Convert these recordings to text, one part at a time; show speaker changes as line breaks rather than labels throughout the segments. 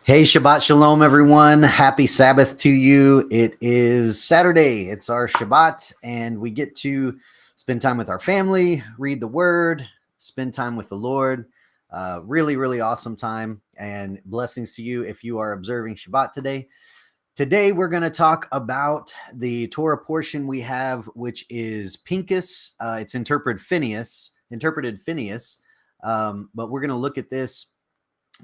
Hey, Shabbat Shalom, everyone. Happy Sabbath to you. It is Saturday. It's our Shabbat, and we get to spend time with our family, read the word, spend time with the Lord. Really, really awesome time, and blessings to you if you are observing Shabbat today. Today, we're going to talk about the Torah portion we have, which is Pinchas. It's interpreted Phineas, but we're going to look at this.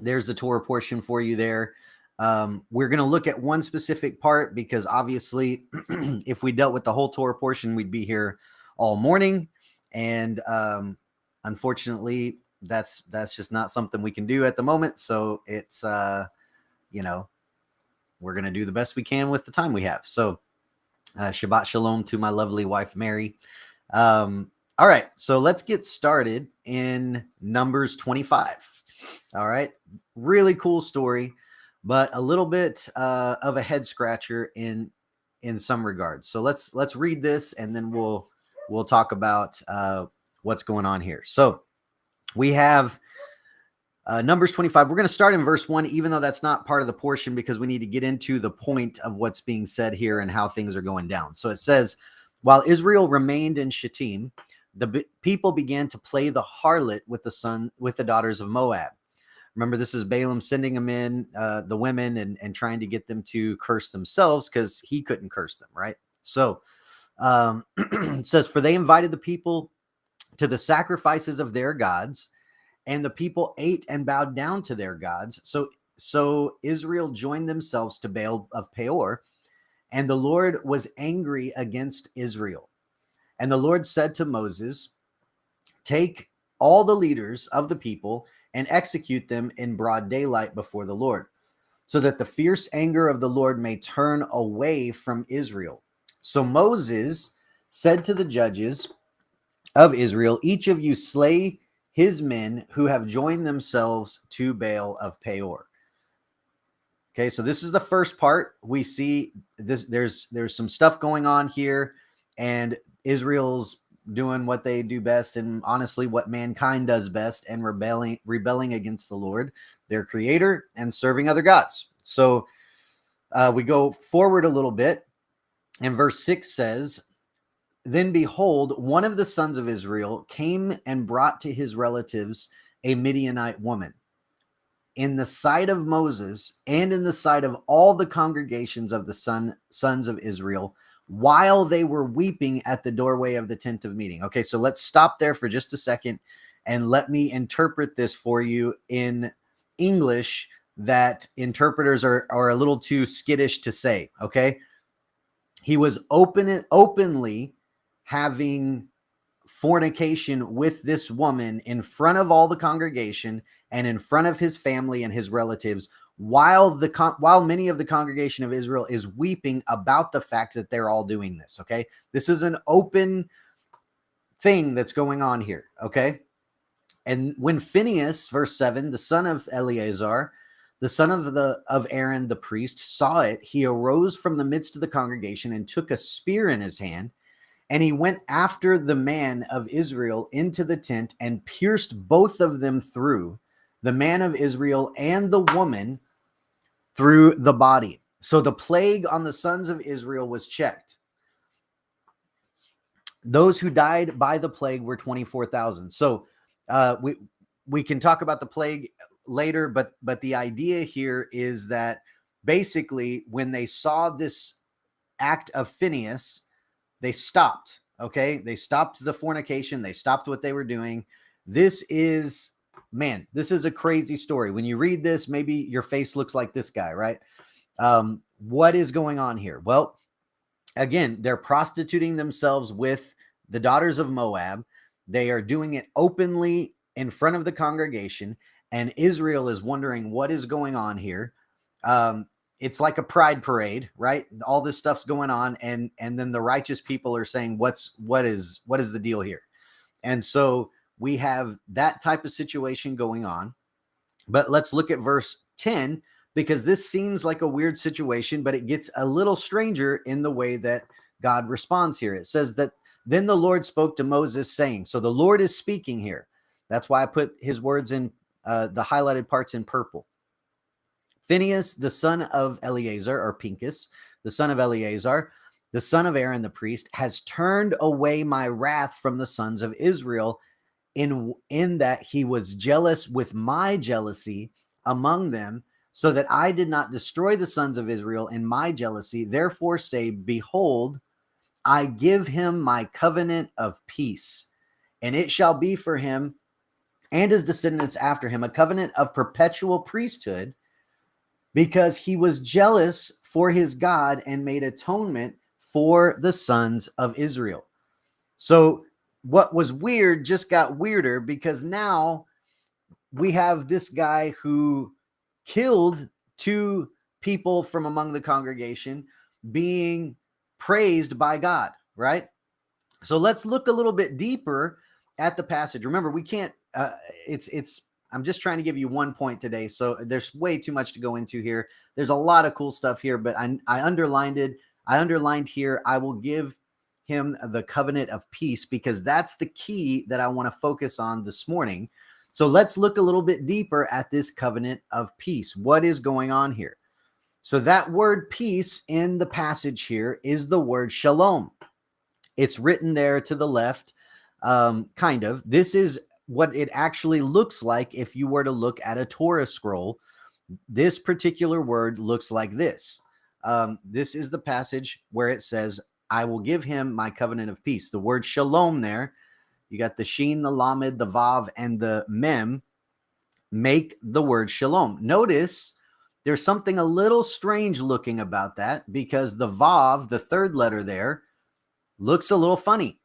There's the Torah portion for you there. We're going to look at one specific part because obviously, if we dealt with the whole Torah portion, we'd be here all morning. And unfortunately, that's just not something we can do at the moment. So it's, we're going to do the best we can with the time we have. So Shabbat Shalom to my lovely wife, Mary. All right, so let's get started in Numbers 25. All right, really cool story, but a little bit of a head scratcher in some regards. So let's read this, and then we'll talk about what's going on here. So we have Numbers 25. We're going to start in verse 1, even though that's not part of the portion, because we need to get into the point of what's being said here and how things are going down. So it says, while Israel remained in Shittim, the people began to play the harlot with the daughters of Moab. Remember, this is Balaam sending them in, the women, and trying to get them to curse themselves because he couldn't curse them, right? So it says, for they invited the people to the sacrifices of their gods, and the people ate and bowed down to their gods. So Israel joined themselves to Baal of Peor, and the Lord was angry against Israel. And the Lord said to Moses, take all the leaders of the people and execute them in broad daylight before the Lord, so that the fierce anger of the Lord may turn away from Israel. So Moses said to the judges of Israel, each of you slay his men who have joined themselves to Baal of Peor. Okay, so this is the first part. We see this. There's some stuff going on here, and Israel's doing what they do best, and honestly what mankind does best, and rebelling against the Lord, their creator, and serving other gods. So we go forward a little bit, and verse 6 says, then behold, one of the sons of Israel came and brought to his relatives a Midianite woman. In the sight of Moses and in the sight of all the congregations of the sons of Israel, while they were weeping at the doorway of the tent of meeting. Okay, so let's stop there for just a second and let me interpret this for you in English that interpreters are a little too skittish to say, okay? He was openly having fornication with this woman in front of all the congregation and in front of his family and his relatives, while many of the congregation of Israel is weeping about the fact that they're all doing this, okay? This is an open thing that's going on here, okay? And when Phineas, verse 7, the son of Eleazar, the son of Aaron the priest, saw it, he arose from the midst of the congregation and took a spear in his hand, and he went after the man of Israel into the tent and pierced both of them through, the man of Israel and the woman through the body. So the plague on the sons of Israel was checked. Those who died by the plague were 24,000. So we can talk about the plague later, but the idea here is that basically when they saw this act of Phineas, they stopped. Okay, they stopped the fornication. They stopped what they were doing. This is a crazy story. When you read this, maybe your face looks like this guy, right? What is going on here? Well, again, they're prostituting themselves with the daughters of Moab. They are doing it openly in front of the congregation, and Israel is wondering what is going on here. It's like a pride parade, right? All this stuff's going on, and then the righteous people are saying, what is the deal here? And so we have that type of situation going on. But let's look at verse 10, because this seems like a weird situation, but it gets a little stranger in the way that God responds here. It says that then the Lord spoke to Moses saying, so the Lord is speaking here. That's why I put his words in the highlighted parts in purple. Phinehas, the son of Eleazar, or Pinchas, the son of Eleazar, the son of Aaron the priest, has turned away my wrath from the sons of Israel in that he was jealous with my jealousy among them, so that I did not destroy the sons of Israel in my jealousy. Therefore say, behold, I give him my covenant of peace, and it shall be for him and his descendants after him a covenant of perpetual priesthood, because he was jealous for his God and made atonement for the sons of Israel. So what was weird just got weirder, because now we have this guy who killed two people from among the congregation being praised by God, right? So let's look a little bit deeper at the passage. Remember, we can't, I'm just trying to give you one point today. So there's way too much to go into here. There's a lot of cool stuff here, but I underlined here, I will give him the covenant of peace, because that's the key that I want to focus on this morning. So let's look a little bit deeper at this covenant of peace. What is going on here? So that word peace in the passage here is the word shalom. It's written there to the left, kind of. This is what it actually looks like if you were to look at a Torah scroll. This particular word looks like this. This is the passage where it says, I will give him my covenant of peace. The word shalom there, you got the sheen, the lamed, the vav, and the mem make the word shalom. Notice there's something a little strange looking about that, because the vav, the third letter there, looks a little funny.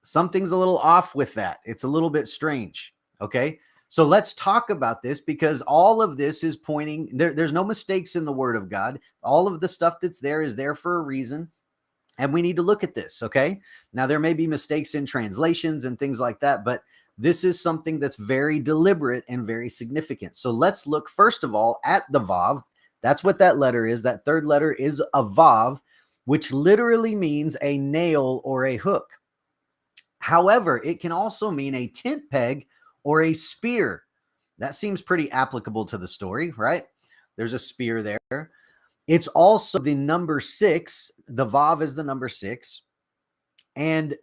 Something's a little off with that. It's a little bit strange. Okay. So let's talk about this, because all of this is pointing, there's no mistakes in the word of God. All of the stuff that's there is there for a reason. And we need to look at this. Okay. Now there may be mistakes in translations and things like that, but this is something that's very deliberate and very significant. So let's look first of all at the vav. That's what that letter is. That third letter is a vav, which literally means a nail or a hook. However, it can also mean a tent peg or a spear. That seems pretty applicable to the story, right? There's a spear there. It's also the number 6. The vav is the number 6. And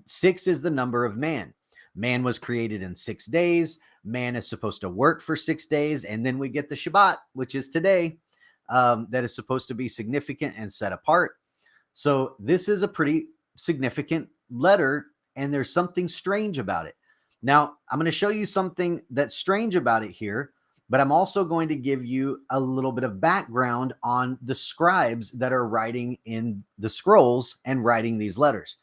6 is the number of man. Man was created in 6 days. Man is supposed to work for 6 days. And then we get the Shabbat, which is today, that is supposed to be significant and set apart. So this is a pretty significant letter, and there's something strange about it. Now, I'm going to show you something that's strange about it here, but I'm also going to give you a little bit of background on the scribes that are writing in the scrolls and writing these letters.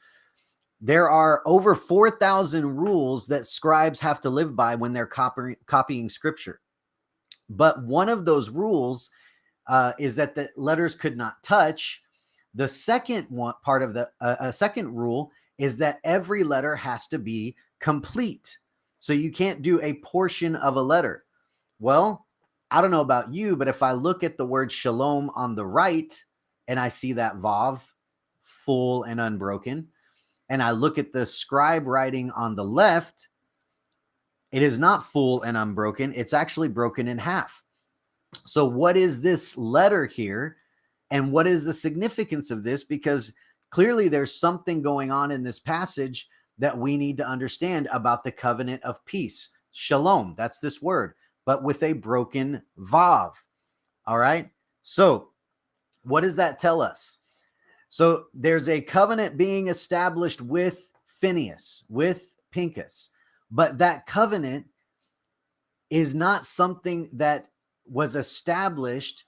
There are over 4,000 rules that scribes have to live by when they're copying scripture. But one of those rules is that the letters could not touch. The second one, part of the second rule, is that every letter has to be complete. So you can't do a portion of a letter. Well, I don't know about you, but if I look at the word shalom on the right and I see that vav, full and unbroken, and I look at the scribe writing on the left, it is not full and unbroken. It's actually broken in half. So what is this letter here? And what is the significance of this? Because clearly there's something going on in this passage that we need to understand about the covenant of peace. Shalom, that's this word, but with a broken vav. All right. So what does that tell us? So there's a covenant being established with Phinehas, with Pinchas, but that covenant is not something that was established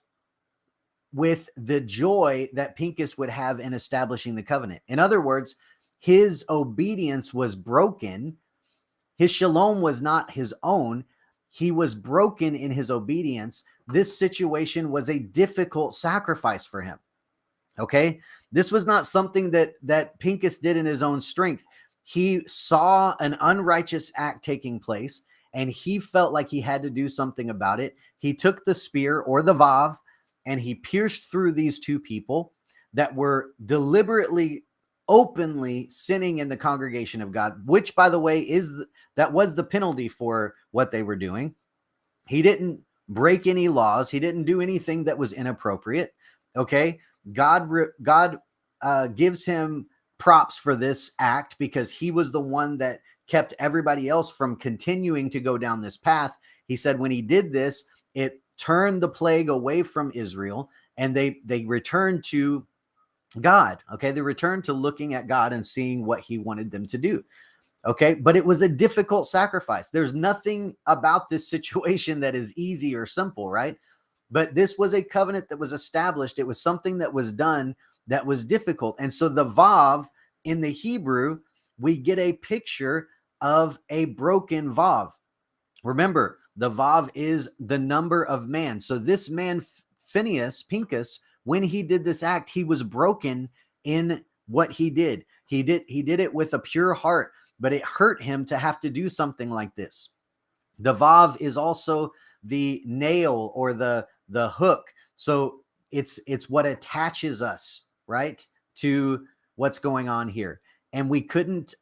with the joy that Pinchas would have in establishing the covenant. In other words, his obedience was broken. His shalom was not his own. He was broken in his obedience. This situation was a difficult sacrifice for him. Okay. This was not something that Pinchas did in his own strength. He saw an unrighteous act taking place and he felt like he had to do something about it. He took the spear or the vav and he pierced through these two people that were deliberately, openly sinning in the congregation of God, which, by the way, that was the penalty for what they were doing. He didn't break any laws. He didn't do anything that was inappropriate. Okay. God gives him props for this act because he was the one that kept everybody else from continuing to go down this path. He said when he did this, it turned the plague away from Israel, and they returned to God. Okay. They returned to looking at God and seeing what he wanted them to do. Okay. But it was a difficult sacrifice. There's nothing about this situation that is easy or simple, right? But this was a covenant that was established. It was something that was done that was difficult. And so the Vav in the Hebrew, we get a picture of a broken Vav. Remember, the Vav is the number of man. So this man, Pinchas, when he did this act, he was broken in what he did. He did it with a pure heart, but it hurt him to have to do something like this. The Vav is also the nail or the hook. So it's what attaches us, right, to what's going on here. And we couldn't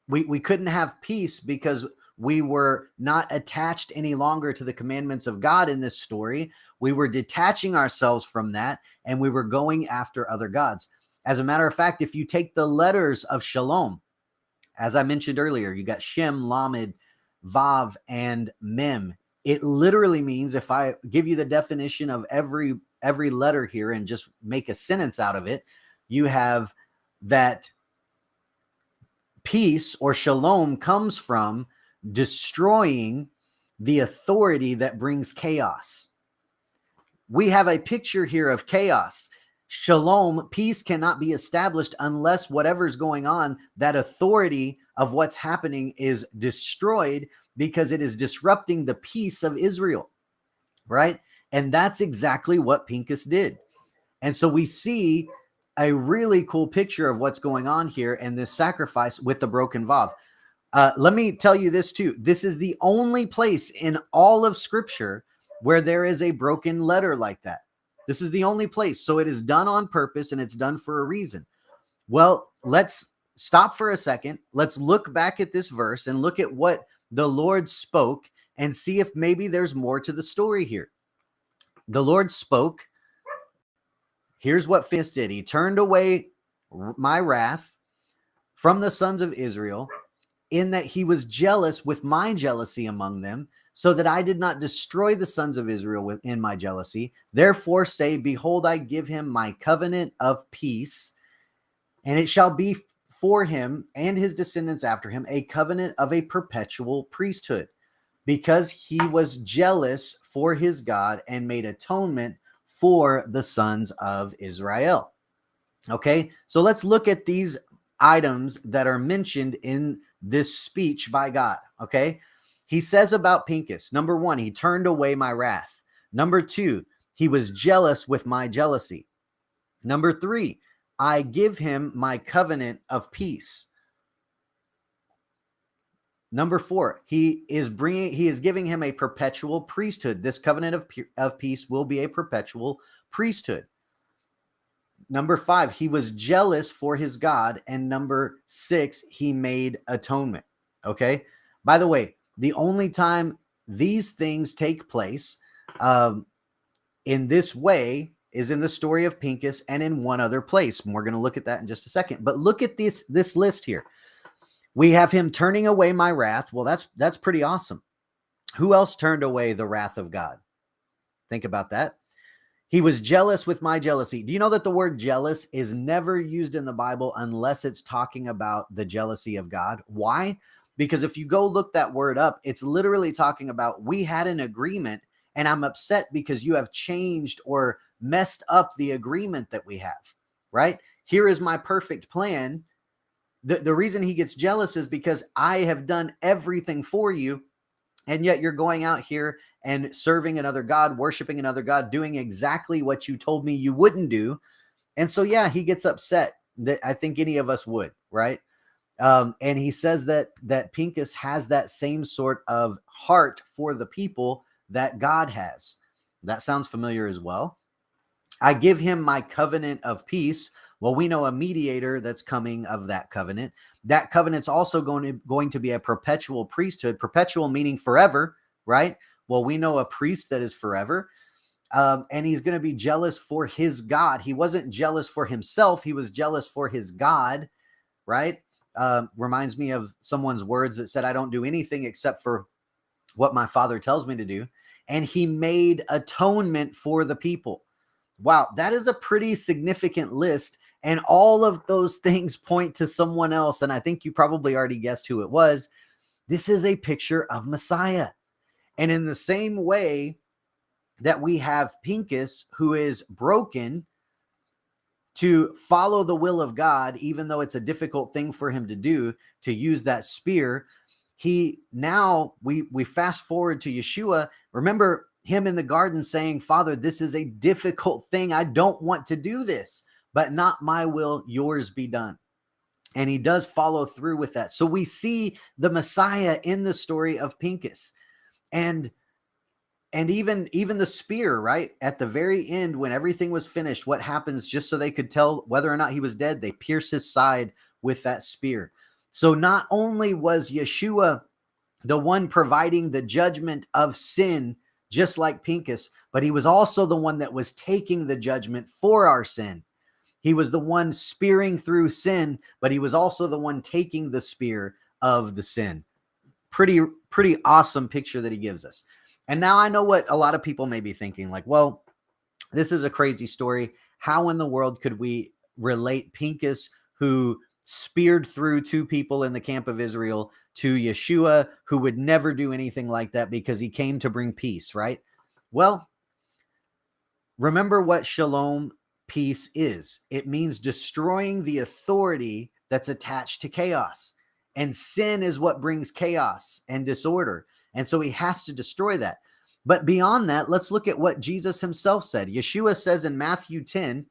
we couldn't have peace because we were not attached any longer to the commandments of God in this story. We were detaching ourselves from that, and we were going after other gods. As a matter of fact, if you take the letters of Shalom, as I mentioned earlier, you got Shem, Lamed, Vav, and Mem. It literally means, if I give you the definition of every letter here and just make a sentence out of it, you have that peace or shalom comes from destroying the authority that brings chaos. We have a picture here of chaos. Shalom, peace cannot be established unless whatever's going on, that authority of what's happening is destroyed, because it is disrupting the peace of Israel, right? And that's exactly what Pinchas did. And so we see a really cool picture of what's going on here in this sacrifice with the broken Vav. Let me tell you this too. This is the only place in all of Scripture where there is a broken letter like that. This is the only place. So it is done on purpose, and it's done for a reason. Well, let's stop for a second. Let's look back at this verse and look at what the Lord spoke and see if maybe there's more to the story here. The Lord spoke. Here's what Pinchas did. He turned away my wrath from the sons of Israel, in that he was jealous with my jealousy among them, so that I did not destroy the sons of Israel within my jealousy. Therefore say, behold, I give him my covenant of peace, and it shall be for him and his descendants after him a covenant of a perpetual priesthood, because he was jealous for his God and made atonement for the sons of Israel. Okay, so let's look at these items that are mentioned in this speech by God. Okay, he says about Pinchas, number one, he turned away my wrath. Number two, he was jealous with my jealousy. Number three, I give him my covenant of peace. Number four, he is giving him a perpetual priesthood. This covenant of peace will be a perpetual priesthood. Number five, he was jealous for his God. And number six, he made atonement. Okay. By the way, the only time these things take place in this way is in the story of Pinchas and in one other place. And we're going to look at that in just a second. But look at this list here. We have him turning away my wrath. Well, that's pretty awesome. Who else turned away the wrath of God? Think about that. He was jealous with my jealousy. Do you know that the word jealous is never used in the Bible unless it's talking about the jealousy of God? Why? Because if you go look that word up, it's literally talking about, we had an agreement and I'm upset because you have changed or messed up the agreement that we have, right? Here is my perfect plan. The reason he gets jealous is because I have done everything for you, and yet you're going out here and serving another God, worshiping another God, doing exactly what you told me you wouldn't do. And so, yeah, he gets upset. That I think any of us would, right? And he says that Pinchas has that same sort of heart for the people that God has. That sounds familiar as well. I give him my covenant of peace. Well, we know a mediator that's coming of that covenant. That covenant's also going to be a perpetual priesthood, perpetual meaning forever, right? Well, we know a priest that is forever. And he's going to be jealous for his God. He wasn't jealous for himself. He was jealous for his God, right? Reminds me of someone's words that said, I don't do anything except for what my Father tells me to do. And he made atonement for the people. Wow, that is a pretty significant list. And all of those things point to someone else. And I think you probably already guessed who it was. This is a picture of Messiah. And in the same way that we have Pinchas, who is broken to follow the will of God, even though it's a difficult thing for him to do, to use that spear. We fast forward to Yeshua. Remember him in the garden saying, Father, this is a difficult thing. I don't want to do this, but not my will, yours be done. And he does follow through with that. So we see the Messiah in the story of Pinchas. And even the spear, right? At the very end, when everything was finished, what happens, just so they could tell whether or not he was dead, they pierce his side with that spear. So not only was Yeshua the one providing the judgment of sin, just like Pinchas, but he was also the one that was taking the judgment for our sin. He was the one spearing through sin, but he was also the one taking the spear of the sin. Pretty awesome picture that he gives us. And now I know what a lot of people may be thinking, like, well, this is a crazy story. How in the world could we relate Pinchas, who speared through two people in the camp of Israel, to Yeshua, who would never do anything like that because he came to bring peace, right? Well, remember what shalom, peace, is. It means destroying the authority that's attached to chaos. And sin is what brings chaos and disorder. And so he has to destroy that. But beyond that, let's look at what Jesus himself said. Yeshua says in Matthew 10,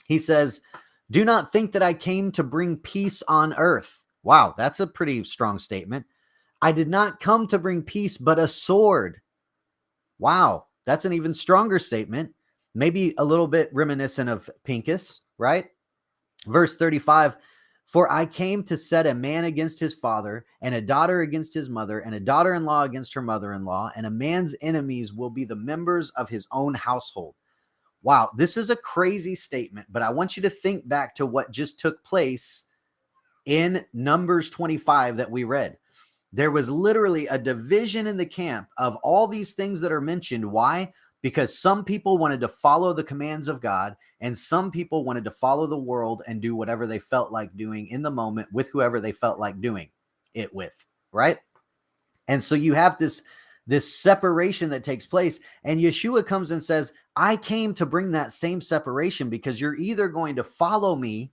he says, do not think that I came to bring peace on earth. Wow, that's a pretty strong statement. I did not come to bring peace, but a sword. Wow, that's an even stronger statement. Maybe a little bit reminiscent of Pinchas, right? Verse 35, for I came to set a man against his father, and a daughter against his mother, and a daughter-in-law against her mother-in-law, and a man's enemies will be the members of his own household. Wow, this is a crazy statement, but I want you to think back to what just took place in Numbers 25 that we read. There was literally a division in the camp of all these things that are mentioned. Why? Because some people wanted to follow the commands of God, and some people wanted to follow the world and do whatever they felt like doing in the moment with whoever they felt like doing it with, right? And so you have this separation that takes place, and Yeshua comes and says, I came to bring that same separation, because you're either going to follow me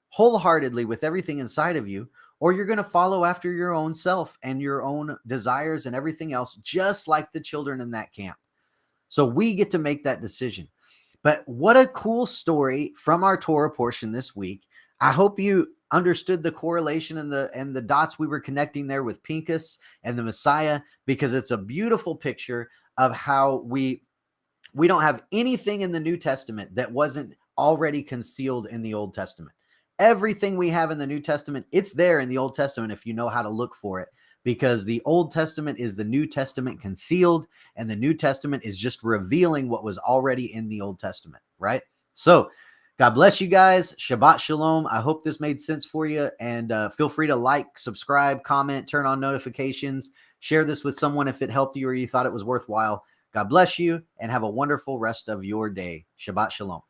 wholeheartedly with everything inside of you, or you're going to follow after your own self and your own desires and everything else, just like the children in that camp. So we get to make that decision. But what a cool story from our Torah portion this week. I hope you understood the correlation and the dots we were connecting there with Pinchas and the Messiah, because it's a beautiful picture of how we don't have anything in the New Testament that wasn't already concealed in the Old Testament. Everything we have in the New Testament, it's there in the Old Testament if you know how to look for it, because the Old Testament is the New Testament concealed, and the New Testament is just revealing what was already in the Old Testament, right? So God bless you guys. Shabbat Shalom. I hope this made sense for you, and feel free to like, subscribe, comment, turn on notifications, share this with someone if it helped you or you thought it was worthwhile. God bless you, and have a wonderful rest of your day. Shabbat Shalom.